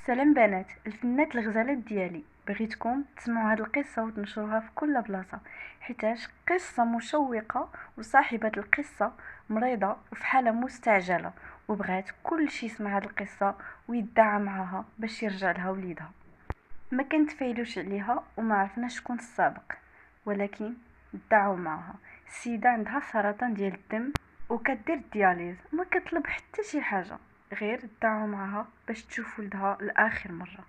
سلام بنات الفنات الغزالات ديالي، بغيتكم تسمعوا هاد القصه وتنشروها في كل بلاصه، حيتاش قصه مشوقه وصاحبه القصه مريضه وفي حاله مستعجله وبغات كل شي يسمع هاد القصه ويدعى معاها باش يرجع لها وليدها. ما كنتفايلوش عليها وما عرفناش شكون السابق، ولكن دعوا معاها. السيده عندها سرطان ديال الدم وكدير الدياليز، ما كتطلب حتى شي حاجه غير دعوا معاها باش تشوف ولدها لاخر مره.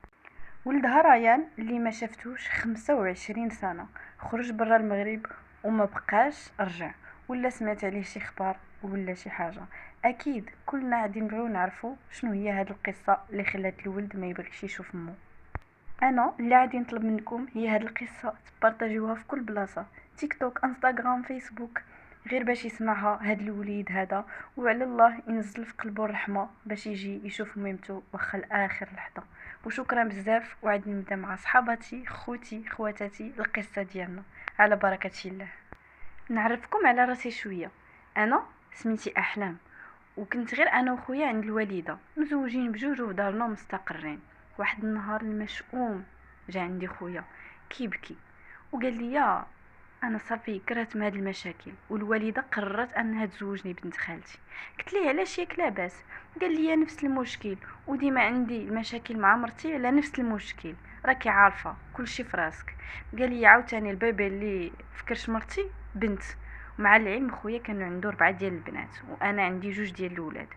ولدها ريان اللي ما شافتوش 25 سنه خرج برا المغرب وما بقاش رجع، ولا سمعت عليه شي خبر ولا شي حاجه. اكيد كلنا غادي نبغيو نعرفوا شنو هي هاد القصه اللي خلات الولد ما يبغيش يشوف امه. انا اللي غادي نطلب منكم هي هاد القصه تبارطاجيوها في كل بلاصه، تيك توك، انستغرام، فيسبوك، غير باش يسمعها هاد الوليد هذا وعلى الله ينزل في قلبه الرحمه باش يجي يشوف ميمته واخا لاخر لحظه. وشكرا بزاف، وعاد نبدا مع صحاباتي خوتي خواتاتي القصه ديالنا على بركه الله. نعرفكم على راسي شويه. انا سميتي احلام، وكنت غير انا وخويا عند الوالده مزوجين بجوج ودارنا مستقرين. واحد النهار المشؤوم جا عندي خويا كيبكي وقال لي انا صافي كرهت من هاد المشاكل، والوالده قررت انها تزوجني بنت خالتي. قلت ليه علاش ياك لاباس؟ قال لي نفس المشكل، وديما عندي المشاكل مع مرتي على نفس المشكل، راكي عارفه كلشي في راسك. قال لي عاوتاني البيبي اللي فكرش مرتي بنت. مع العلم خويا كان عنده 4 ديال البنات وانا عندي 2 ديال الاولاد،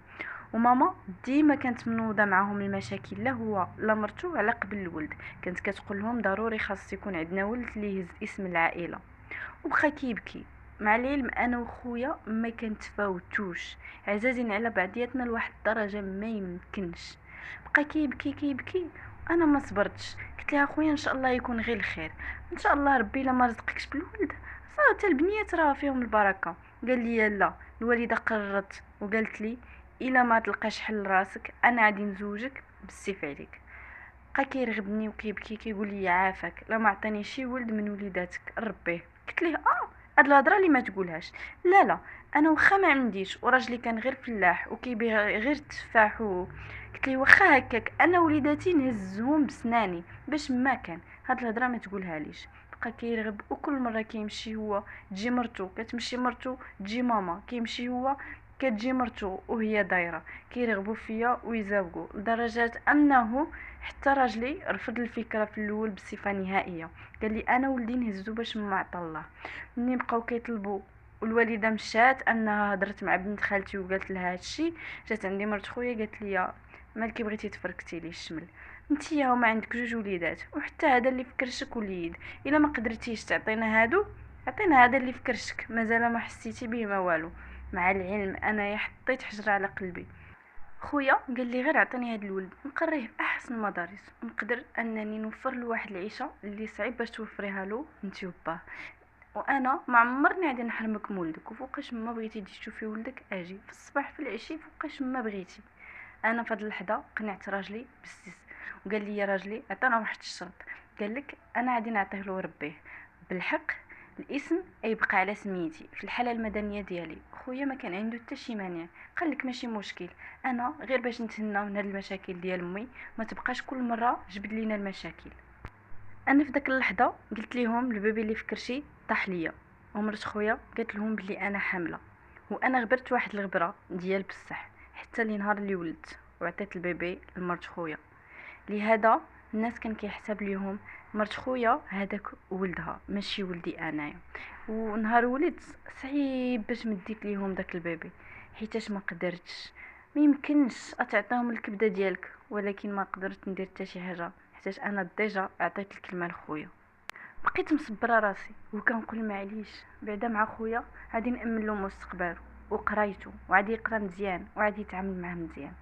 وماما ديما كانت منوضه معاهم المشاكل لا هو لا مرتو على قبل الولد. كانت كتقول لهم ضروري خاص يكون عندنا ولد اللي يهز اسم العائله. وبقى كيبكي. مع العلم انا وخويا ما كنتفاوتوش، عزازين على بعضياتنا لواحد الدرجه ما يمكنش. بقى كيبكي كيبكي، انا ما صبرتش، قلت لها خويا ان شاء الله يكون غير الخير، ان شاء الله ربي الا ما رزقكش بالولد صافي حتى البنيات راه فيهم البركه. قال لي لا، الوالده قررت وقالت لي الا ما تلقاش حل راسك انا غادي نزوجك بالسيف عليك. بقى كيرغبني وكيبكي كيقول لي عافاك لا ما عطاني شي ولد من وليداتك ربيه. قلت ليه هاد الهضره اللي ما تقولهاش. لا لا، انا واخا ما عنديش وراجلي كان غير فلاح وكيبيع غير التفاح قلت ليه واخا هكاك انا وليداتي نهزهم بسناني باش ما كان. هاد الهضره ما تقولها ليش. بقى كيرغب وكل مره كيمشي هو تجي مرتو، كتمشي مرتو تجي ماما، كيمشي هو كتجي مرتو وهي دايره. كيرغبوا فيا ويزاوقوا لدرجه انه حتى راجلي رفض الفكره في الاول بصفه نهائيه. قال لي انا ولدي نهزو باش ما عطا الله. ملي بقاو كيطلبوا والوالده مشات انها هضرت مع بنت خالتي وقالت لها هادشي، جات عندي مرت خويا قالت لي مالكي بغيتي تفركتي لي الشمل، نتيا هما عندك 2 وليدات وحتى هذا اللي فكرشك وليد، الا ما قدرتيش تعطينا هادو عطينا هذا اللي فكرشك مازال ما حسيتي به ما والو. مع العلم انا حطيت حجره على قلبي. خويا قال لي غير عطيني هاد الولد نقريه في احسن المدارس ونقدر انني نوفر له واحد العيشه اللي صعيب باش توفريها له انت وباه. وانا ما عمرني غادي نحرمك من ولدك، وفوقاش ما بغيتي تجي تشوفي ولدك اجي في الصباح في العشي فوقاش ما بغيتي. انا في هاد اللحظه قنعت راجلي بالسيس، وقال لي يا راجلي عطانا واحد الشرط. قال لك انا غادي نعطيه له ربيه بالحق، الاسم يبقى على سميتي في الحاله المدنيه ديالي. خويا ما كان عنده حتى شي مانع، قال لك ماشي مشكل، انا غير باش نتهنى من هاد المشاكل ديال امي ما تبقاش كل مره جبد لينا المشاكل. انا في داك اللحظه قلت لهم البيبي اللي في كرشي طاح ليا، ومرت خويا قالت لهم بلي انا حامله. وانا غبرت واحد الغبره ديال بصح حتى لنهار اللي ولدت وعطيت البيبي لمرت خويا. لهذا الناس كان كيحسب ليهم مرت خويا هذاك ولدها ماشي ولدي انايا. ونهار ولدت صعيب باش مديت ليهم داك البيبي حيتاش ما قدرتش. ما يمكنش اتعطيهم الكبده ديالك، ولكن ما قدرت ندير حتى شي حاجه حيتاش انا ديجا عطيت الكلمه لخويا. بقيت مصبره راسي وكنقول معليش بعدا مع خويا غادي نامن له مستقبله وقرايته وغادي يقرا مزيان وغادي يتعامل معاه مزيان.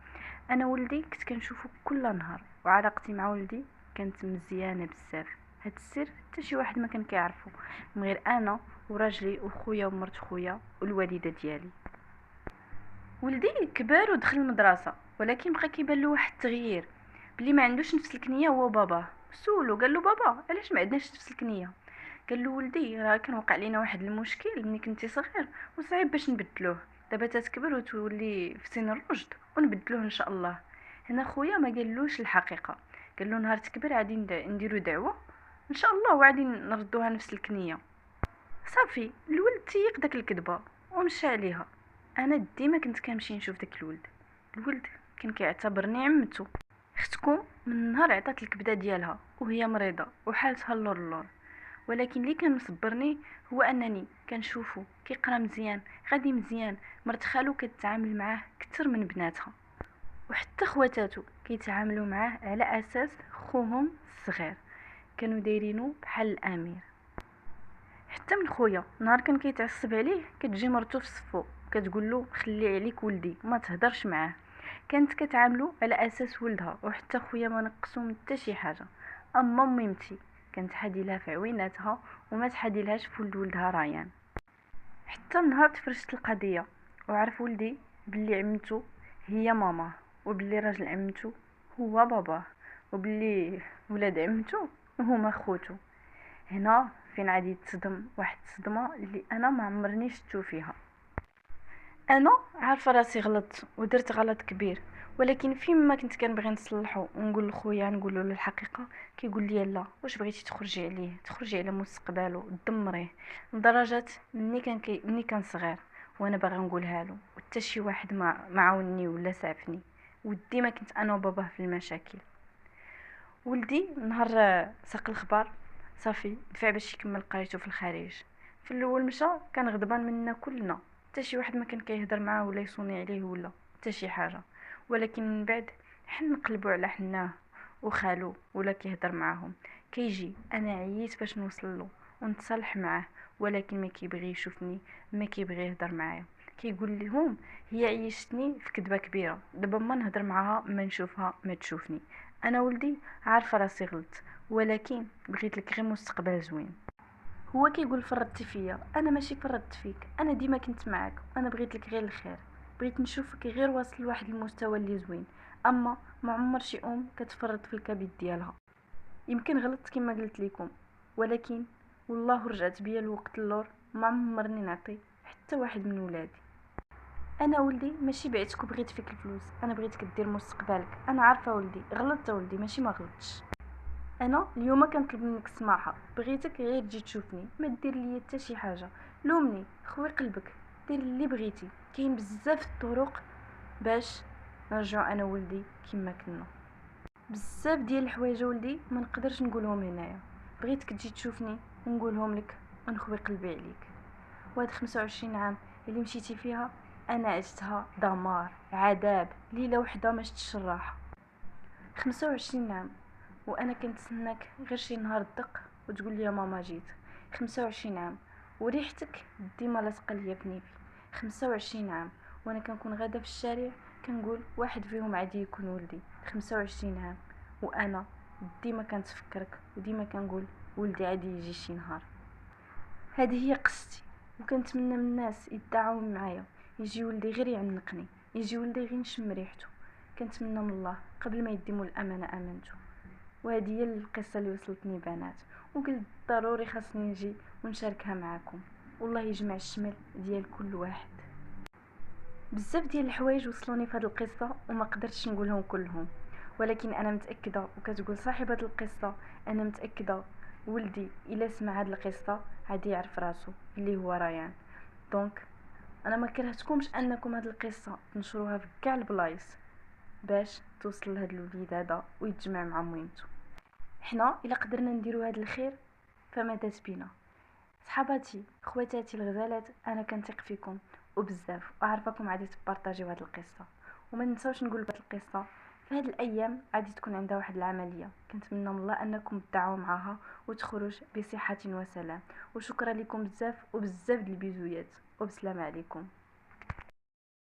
انا ولدي كنت كنشوفه كل نهار وعلاقتي مع ولدي كانت مزيانه بزاف. هاد السر حتى شي واحد ما كان كيعرفه من غير انا وراجلي وخويا ومرت خويا والوالده ديالي. ولدي كبر ودخل المدرسه، ولكن بقى كيبان له واحد التغيير بلي ما عندوش نفس الكنيه هو باباه. سولو قال له بابا علاش ما عندناش نفس الكنيه؟ قال له ولدي راه كان وقع لينا واحد المشكل ملي كنتي صغير وصعيب باش نبدلوه، دابا تتكبر وتولي في سن الرشد ونبدلوه ان شاء الله. هنا خويا ما قالوش الحقيقه، قال له نهار تكبر غادي نديرو دعوه ان شاء الله وغادي نردوها نفس الكنيه. صافي الولد تيق داك الكذبه ومشى عليها. انا ديما كنت كنمشي نشوف داك الولد كان كيعتبرني عمتو. اختكم من نهار عطات الكبده ديالها وهي مريضه وحالتها اللور، ولكن اللي كان مصبرني هو انني كنشوفو كيقرا مزيان، غادي مزيان، مرت خالو كتعامل معاه كتر من بناتها، وحتى خواتاتو كيتعاملوا معاه على اساس خوهم الصغير، كانوا دايرينو بحال الامير. حتى من خويا نهار كان كيتعصب عليه كتجي مرتو في صفو كتقول له خلي عليك ولدي ما تهضرش معاه، كانت كتعاملو على اساس ولدها. وحتى خويا ما نقصو من حتى شي حاجه. اما ميمتي كانت حاديلها في عويناتها وما تحاديلهاش في ولدها ريان. حتى نهار تفرشت القضيه وعرف ولدي بلي عمتو هي ماما، وبلي راجل عمتو هو باباه، وبلي ولاد عمتو هما خوتو، هنا فين غادي يتصدم واحد الصدمه اللي انا ما عمرني شفتو فيها. انا عارفه راسي غلطت ودرت غلط كبير، ولكن فين ما كنت كنبغي نصلحو ونقول لخويا نقول له الحقيقه كيقول لي لا واش بغيتي تخرجي عليه، تخرجي على مستقبله تدمريه، لدرجه مني كان صغير وانا باغا نقولها له وحتى شي واحد ما عاونني ولا سعفني، وديما كنت انا وباباه في المشاكل. ولدي نهار ساق الخبار صافي دفع باش يكمل قرايته في الخارج. في الاول مشى كان غضبان مننا كلنا، حتى شي واحد ما كان كيهضر معاه ولا يصوني عليه ولا حتى شي حاجه، ولكن من بعد حنا نقلبوا على حناه وخالو ولا كيهضر معاهم كيجي. انا عييت باش نوصل له ونتصالح معاه، ولكن ما كيبغي يشوفني، ما كيبغي يهضر معايا، كيقول لهم هي عيشتني في كذبه كبيره، دابا ما نهضر معاها ما نشوفها ما تشوفني. انا ولدي عارفه راسي غلط، ولكن بغيت لك غير مستقبل زوين. هو كيقول فرطتي فيا، انا ماشي فرطت فيك، انا ديما كنت معاك، انا بغيت لك غير الخير، بغيت نشوفك غير واصل لواحد المستوى اللي زوين. اما ما عمر شي ام كتفرط في الكبد ديالها. يمكن غلطت كما قلت لكم، ولكن والله رجعت بيا الوقت اللور ما عمرني نعطي حتى واحد من ولادي. انا ولدي ماشي بعتك وبغيت فيك الفلوس، انا بغيتك دير مستقبلك. انا عارفه ولدي غلطت، ولدي ماشي ما غلطش. انا اليوم كنطلب منك السماحه، بغيتك غير تجي تشوفني، ما دير ليا حتى شي حاجه، لومني خوي قلبك، دير اللي بغيتي، كاين بزاف الطرق باش نرجعوا انا ولدي كما كنا. بزاف ديال الحوايج ولدي ما نقدرش نقولهم هنايا، بغيتك تجي تشوفني ونقولهم لك ونخوي قلبي عليك. وهاد 25 عام اللي مشيتي فيها انا عشتها دمار عذاب، ليله وحده ما شفتش الراحه. 25 عام وانا كنتسناك غير شي نهار الدق وتقول لي ماما جيت. 25 عام وريحتك ديما لاصقه ليا في نيفي. 25 عام وانا كنكون غاده في الشارع كنقول واحد فيهم عادي يكون ولدي. 25 عام وانا ديما كنتفكرك وديما كنقول ولدي عادي يجي شي نهار. هذه هي قصتي، وكنتمنى من الناس يدعوا معايا يجي ولدي غير يعنقني، يجي ولدي غير نشم ريحته. كنتمنى من الله قبل ما يديموا الامانه امانته. وهذه هي القصه اللي وصلتني بنات، وقلت ضروري خاصني نجي ونشاركها معكم، والله يجمع الشمل ديال كل واحد. بزاف ديال الحوايج وصلوني في هذه القصه وما قدرتش نقولهم كلهم، ولكن انا متاكده وكتقول صاحبه القصه انا متاكده ولدي الا سمع هذه القصه غادي يعرف راسو اللي هو ريان. دونك انا ما كرهتكمش انكم هذه القصه تنشروها في كاع البلايص باش توصل لهاد الوليد هذا ويتجمع مع ميمتو. حنا الا قدرنا نديرو هذا الخير فماذا بينا. صحاباتي خواتاتي الغزالات انا كنثق فيكم وبزاف، وعارفاكم غادي تبارطاجيو هذه القصه. وما ننساوش نقول بهذه القصه في هذه الايام غادي تكون عندها واحد العمليه، كنتمنى من الله انكم تدعوا معها وتخرج بصحه وسلام. وشكرا لكم بزاف وبزاف د البيزويات وبسلام عليكم.